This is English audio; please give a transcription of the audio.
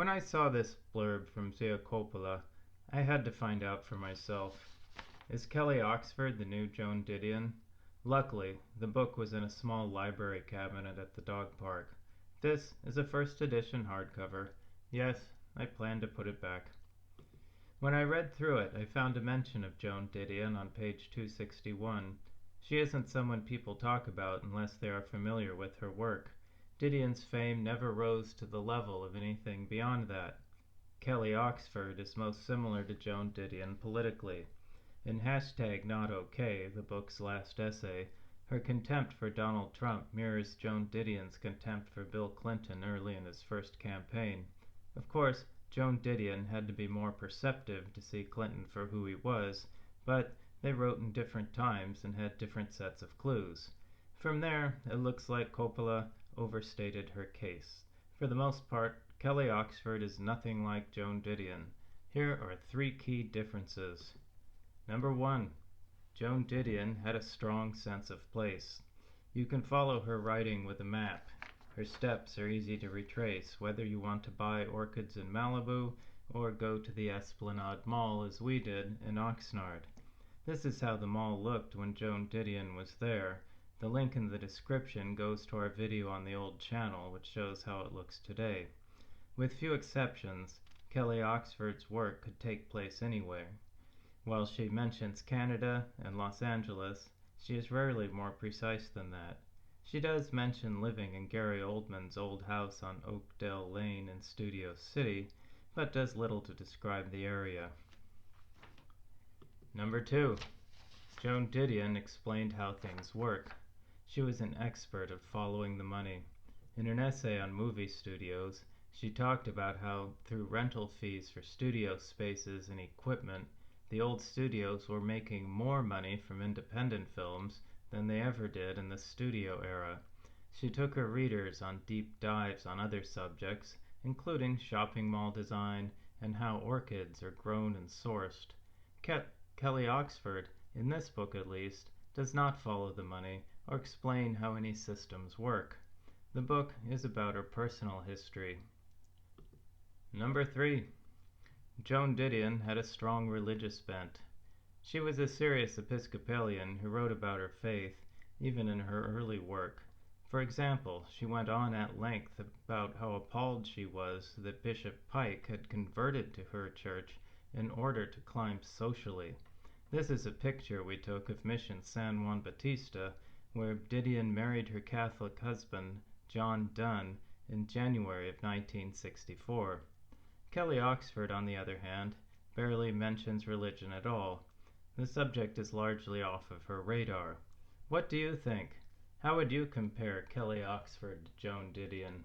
When I saw this blurb from Gia Coppola, I had to find out for myself. Is Kelly Oxford the new Joan Didion? Luckily, the book was in a small library cabinet at the dog park. This is a first edition hardcover. Yes, I plan to put it back. When I read through it, I found a mention of Joan Didion on page 261. She isn't someone people talk about unless they are familiar with her work. Didion's fame never rose to the level of anything beyond that. Kelly Oxford is most similar to Joan Didion politically. In #NotOK, the book's last essay, her contempt for Donald Trump mirrors Joan Didion's contempt for Bill Clinton early in his first campaign. Of course, Joan Didion had to be more perceptive to see Clinton for who he was, but they wrote in different times and had different sets of clues. From there, it looks like Coppola overstated her case. For the most part, Kelly Oxford is nothing like Joan Didion. Here are 3 key differences. Number 1. Joan Didion had a strong sense of place. You can follow her writing with a map. Her steps are easy to retrace, whether you want to buy orchids in Malibu or go to the Esplanade Mall as we did in Oxnard. This is how the mall looked when Joan Didion was there. The link in the description goes to our video on the old channel, which shows how it looks today. With few exceptions, Kelly Oxford's work could take place anywhere. While she mentions Canada and Los Angeles, she is rarely more precise than that. She does mention living in Gary Oldman's old house on Oakdale Lane in Studio City, but does little to describe the area. Number 2. Joan Didion explained how things work. She was an expert at following the money. In an essay on movie studios, she talked about how, through rental fees for studio spaces and equipment, the old studios were making more money from independent films than they ever did in the studio era. She took her readers on deep dives on other subjects, including shopping mall design and how orchids are grown and sourced. Kelly Oxford, in this book at least, does not follow the money or explain how any systems work. The book is about her personal history. Number 3. Joan Didion had a strong religious bent. She was a serious Episcopalian who wrote about her faith, even in her early work. For example, she went on at length about how appalled she was that Bishop Pike had converted to her church in order to climb socially. This is a picture we took of Mission San Juan Bautista, where Didion married her Catholic husband, John Dunn, in January of 1964. Kelly Oxford, on the other hand, barely mentions religion at all. The subject is largely off of her radar. What do you think? How would you compare Kelly Oxford to Joan Didion?